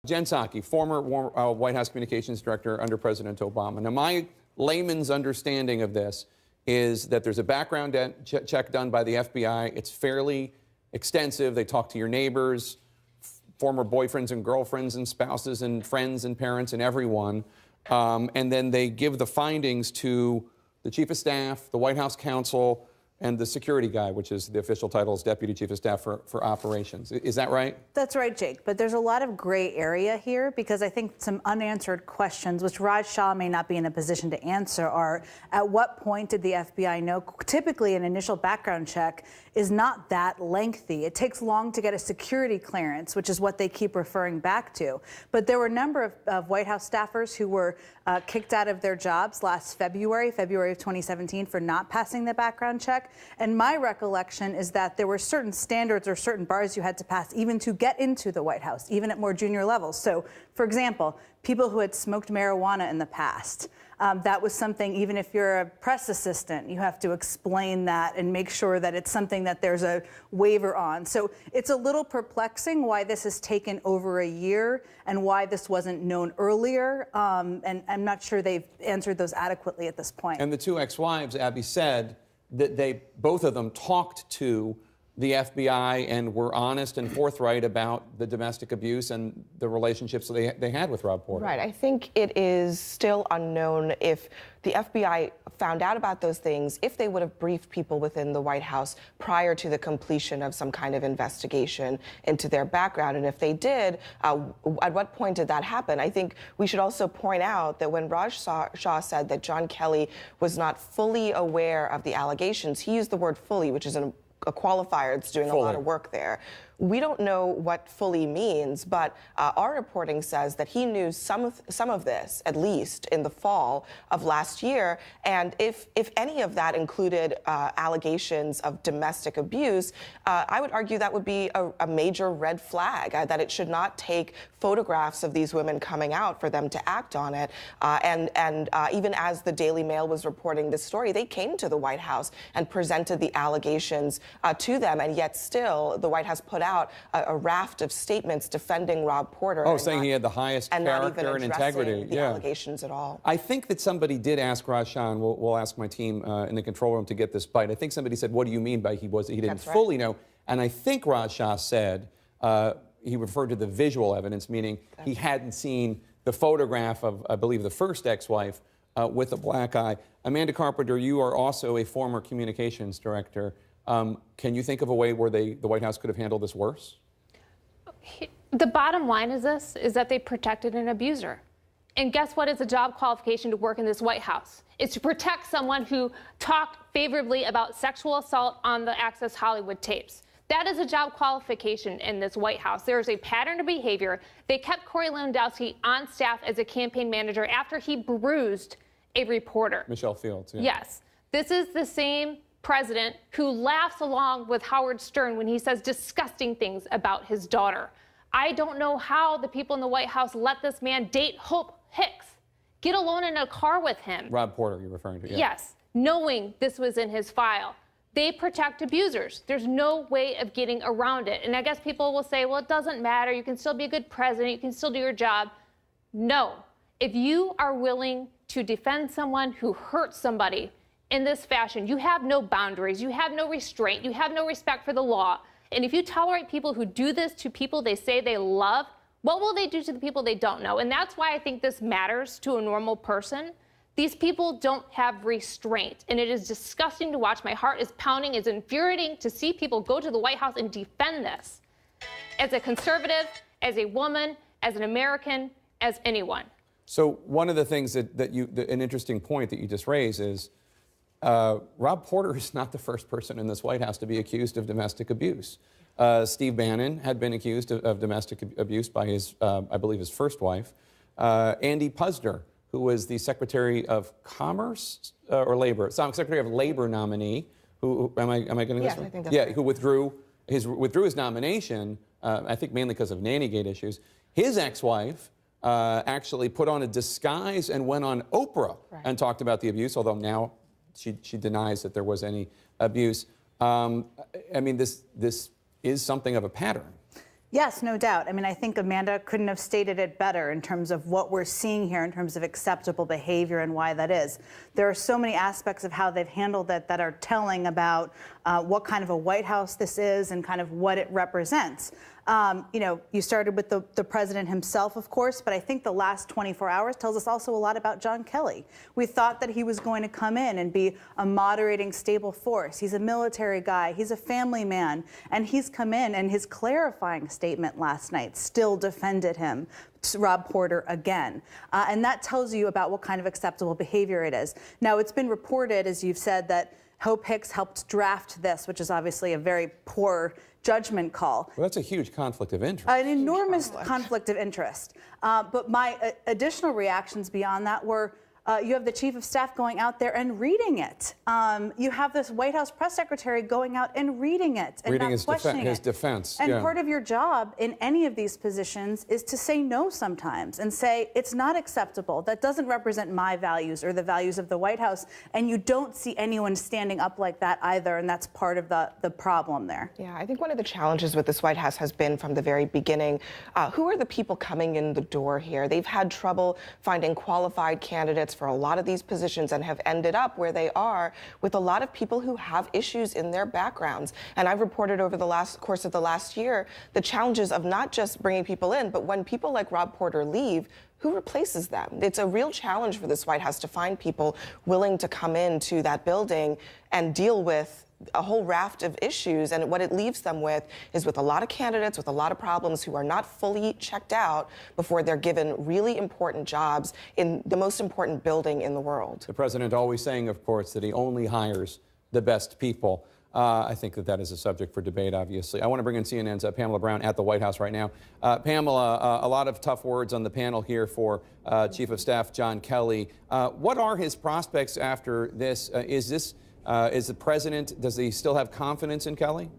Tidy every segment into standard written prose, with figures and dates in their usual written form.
Jen Psaki, former White House communications director under President Obama. Now, my layman's understanding of this is that there's a background check done by the FBI. It's fairly extensive. They talk to your neighbors, former boyfriends and girlfriends and spouses and friends and parents and everyone. And then they give the findings to the chief of staff, the White House counsel, and the security guy, which is the official title is Deputy Chief of Staff for Operations. Is that right? That's right, Jake. But there's a lot of gray area here because I think some unanswered questions, which Raj Shah may not be in a position to answer, are at what point did the FBI know? Typically, an initial background check is not that lengthy. It takes long to get a security clearance, which is what they keep referring back to. But there were a number of White House staffers who were kicked out of their jobs last February of 2017, for not passing the background check. And my recollection is that there were certain standards or certain bars you had to pass even to get into the White House, even at more junior levels. So, for example, people who had smoked marijuana in the past, that was something, even if you're a press assistant, you have to explain that and make sure that it's something that there's a waiver on. So it's a little perplexing why this has taken over a year and why this wasn't known earlier. And I'm not sure they've answered those adequately at this point. And the two ex-wives, Abby said, that both of them talked to the FBI and were honest and forthright about the domestic abuse and the relationships they had with Rob Porter. Right. I think it is still unknown if the FBI found out about those things, if they would have briefed people within the White House prior to the completion of some kind of investigation into their background. And if they did, at what point did that happen? I think we should also point out that when Raj Shah said that John Kelly was not fully aware of the allegations, he used the word fully, which is a qualifier. It's doing a lot of work there. We don't know what fully means, but our reporting says that he knew some of this, at least in the fall of last year. And if any of that included allegations of domestic abuse, I would argue that would be a major red flag, that it should not take photographs of these women coming out for them to act on it. And even as the Daily Mail was reporting this story, they came to the White House and presented the allegations to them, and yet still the White House put out a raft of statements defending Rob Porter. Oh, saying he had the highest character and integrity. The allegations at all. I think that somebody did ask Raj Shah, and we'll ask my team in the control room to get this bite. I think somebody said, what do you mean by he didn't fully know? And I think Raj Shah said, he referred to the visual evidence, meaning he hadn't seen the photograph of, I believe, the first ex-wife with a black eye. Amanda Carpenter, you are also a former communications director. Can you think of a way where the White House could have handled this worse? The bottom line is that they protected an abuser. And guess what is a job qualification to work in this White House? It's to protect someone who talked favorably about sexual assault on the Access Hollywood tapes. That is a job qualification in this White House. There is a pattern of behavior. They kept Corey Lewandowski on staff as a campaign manager after he bruised a reporter. Michelle Fields, yeah. Yes. This is the same president who laughs along with Howard Stern when he says disgusting things about his daughter. I don't know how the people in the White House let this man date Hope Hicks, get alone in a car with him. Rob Porter, you're referring to, yeah. Yes, knowing this was in his file. They protect abusers. There's no way of getting around it. And I guess people will say, well, it doesn't matter. You can still be a good president. You can still do your job. No. If you are willing to defend someone who hurt somebody in this fashion, you have no boundaries, you have no restraint, you have no respect for the law. And if you tolerate people who do this to people they say they love, what will they do to the people they don't know? And that's why I think this matters to a normal person. These people don't have restraint, and it is disgusting to watch. My heart is pounding. It's infuriating to see people go to the White House and defend this. As a conservative, as a woman, as an American, as anyone. So one of the things an interesting point that you just raised is Rob Porter is not the first person in this White House to be accused of domestic abuse. Steve Bannon had been accused of domestic abuse by his, I believe, his first wife. Andy Puzder, who was the Secretary of Commerce or Labor, Secretary of Labor nominee, who am I getting this right? I think that's right. Who withdrew his nomination, I think mainly because of Nannygate issues. His ex-wife actually put on a disguise and went on Oprah and talked about the abuse, although now she denies that there was any abuse. I mean, this is something of a pattern. Yes, no doubt. I mean, I think Amanda couldn't have stated it better in terms of what we're seeing here in terms of acceptable behavior and why that is. There are so many aspects of how they've handled it that are telling about what kind of a White House this is and kind of what it represents. You know, you started with the president himself, of course, but I think the last 24 hours tells us also a lot about John Kelly. We thought that he was going to come in and be a moderating, stable force. He's a military guy. He's a family man. And he's come in, and his clarifying statement last night still defended him, Rob Porter, again. And that tells you about what kind of acceptable behavior it is. Now, it's been reported, as you've said, that Hope Hicks helped draft this, which is obviously a very poor judgment call. Well, that's a huge conflict of interest. An enormous conflict of interest. But my additional reactions beyond that were, you have the chief of staff going out there and reading it. You have this White House press secretary going out and reading it and Reading not questioning his it. defense. And yeah. part of your job in any of these positions is to say no sometimes and say it's not acceptable. That doesn't represent my values or the values of the White House. And you don't see anyone standing up like that either. And that's part of the problem there. Yeah, I think one of the challenges with this White House has been from the very beginning, who are the people coming in the door here? They've had trouble finding qualified candidates for a lot of these positions and have ended up where they are with a lot of people who have issues in their backgrounds. And I've reported over the course of the last year the challenges of not just bringing people in, but when people like Rob Porter leave, who replaces them? It's a real challenge for this White House to find people willing to come into that building and deal with a whole raft of issues, and what it leaves them with is with a lot of candidates with a lot of problems who are not fully checked out before they're given really important jobs in the most important building in the world. The president always saying, of course, that he only hires the best people. I think that is a subject for debate, obviously. I want to bring in CNN's Pamela Brown at the White House right now. Pamela, a lot of tough words on the panel here for Chief of Staff John Kelly. What are his prospects after this? Is the president, does he still have confidence in Kelly?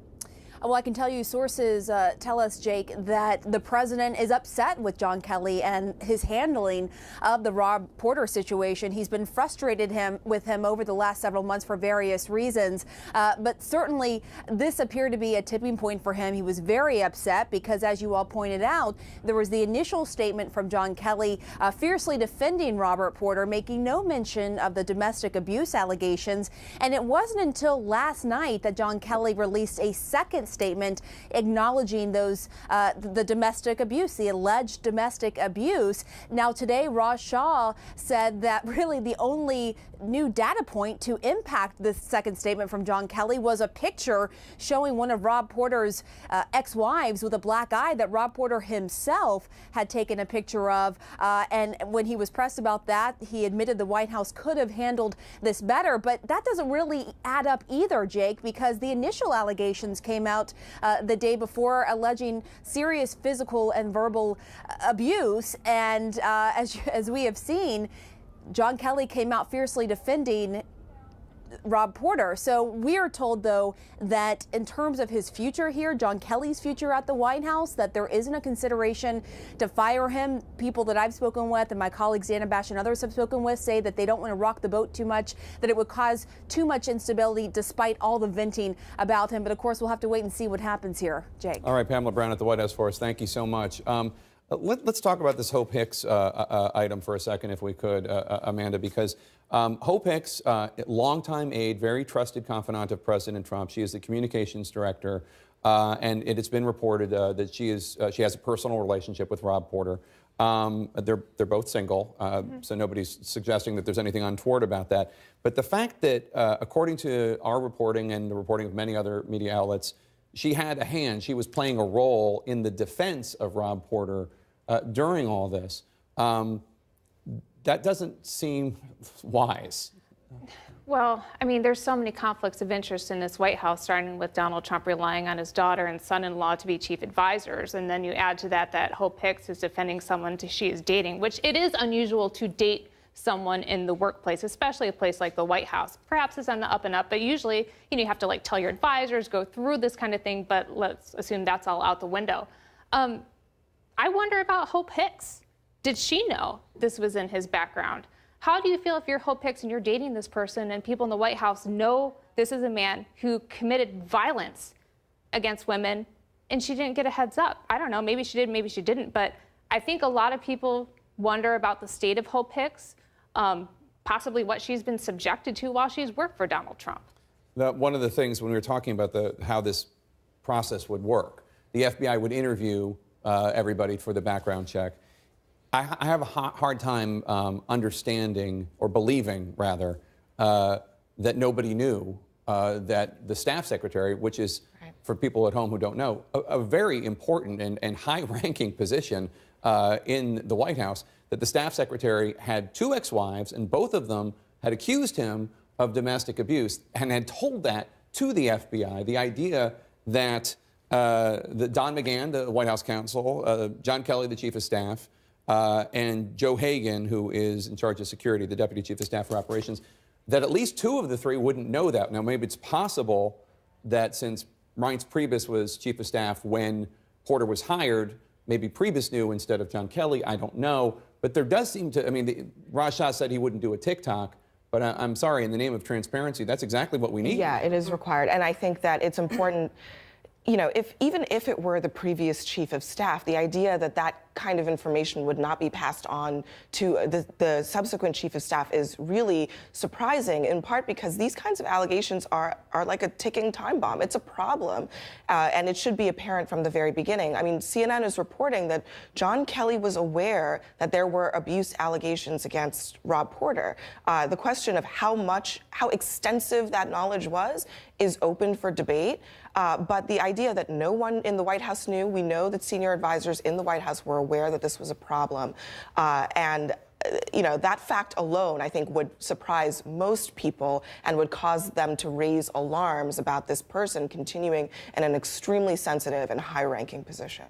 Well, I can tell you sources tell us, Jake, that the president is upset with John Kelly and his handling of the Rob Porter situation. He's been frustrated with him over the last several months for various reasons. But certainly this appeared to be a tipping point for him. He was very upset because, as you all pointed out, there was the initial statement from John Kelly fiercely defending Robert Porter, making no mention of the domestic abuse allegations. And it wasn't until last night that John Kelly released a second statement acknowledging those the domestic abuse, the alleged domestic abuse. Now today, Raj Shah said that really the only new data point to impact this second statement from John Kelly was a picture showing one of Rob Porter's ex-wives with a black eye that Rob Porter himself had taken a picture of. And when he was pressed about that, he admitted the White House could have handled this better. But that doesn't really add up either, Jake, because the initial allegations came out the day before alleging serious physical and verbal abuse. And as we have seen, John Kelly came out fiercely defending Rob Porter. So we are told, though, that in terms of his future here, John Kelly's future at the White House, that there isn't a consideration to fire him. People that I've spoken with and my colleagues Dana Bash and others have spoken with say that they don't want to rock the boat too much, that it would cause too much instability despite all the venting about him. But of course, we'll have to wait and see what happens here, Jake. All right, Pamela Brown at the White House for us. Thank you so much. Let's talk about this Hope Hicks item for a second, if we could, Amanda, because Hope Hicks, longtime aide, very trusted confidant of President Trump. She is the communications director, and it has been reported that she has a personal relationship with Rob Porter. They're both single, so nobody's suggesting that there's anything untoward about that. But the fact that, according to our reporting and the reporting of many other media outlets, she had a hand, she was playing a role in the defense of Rob Porter during all this. That doesn't seem wise. Well, I mean, there's so many conflicts of interest in this White House, starting with Donald Trump relying on his daughter and son-in-law to be chief advisors. And then you add to that Hope Hicks is defending someone she is dating, which it is unusual to date someone in the workplace, especially a place like the White House. Perhaps it's on the up and up, but usually, you have to tell your advisors, go through this kind of thing, but let's assume that's all out the window. I wonder about Hope Hicks. Did she know this was in his background? How do you feel if you're Hope Hicks and you're dating this person and people in the White House know this is a man who committed violence against women and she didn't get a heads up. I don't know, maybe she did, maybe she didn't, but I think a lot of people wonder about the state of Hope Hicks, possibly what she's been subjected to while she's worked for Donald Trump. One of the things when we were talking about how this process would work, the FBI would interview everybody for the background check. I have a hard time understanding, or believing rather, that nobody knew that the staff secretary, which is, for people at home who don't know, a very important and high-ranking position in the White House, that the staff secretary had 2 ex-wives, and both of them had accused him of domestic abuse and had told that to the FBI. The idea that Don McGahn, the White House counsel, John Kelly, the chief of staff, and Joe Hagan, who is in charge of security, the deputy chief of staff for operations, that at least 2 of the 3 wouldn't know that. Now, maybe it's possible that since Reince Priebus was chief of staff when Porter was hired, maybe Priebus knew instead of John Kelly. I don't know. But there does seem to, I mean, Raj Shah said he wouldn't do a TikTok, but I'm sorry, in the name of transparency, that's exactly what we need. Yeah, it is required. And I think that it's important, you know, even if it were the previous chief of staff, the idea that that kind of information would not be passed on to the subsequent chief of staff is really surprising, in part because these kinds of allegations are like a ticking time bomb. It's a problem, and it should be apparent from the very beginning. I mean, CNN is reporting that John Kelly was aware that there were abuse allegations against Rob Porter. The question of how extensive that knowledge was is open for debate. But the idea that no one in the White House knew, we know that senior advisors in the White House were aware that this was a problem. You know, that fact alone, I think, would surprise most people and would cause them to raise alarms about this person continuing in an extremely sensitive and high-ranking position.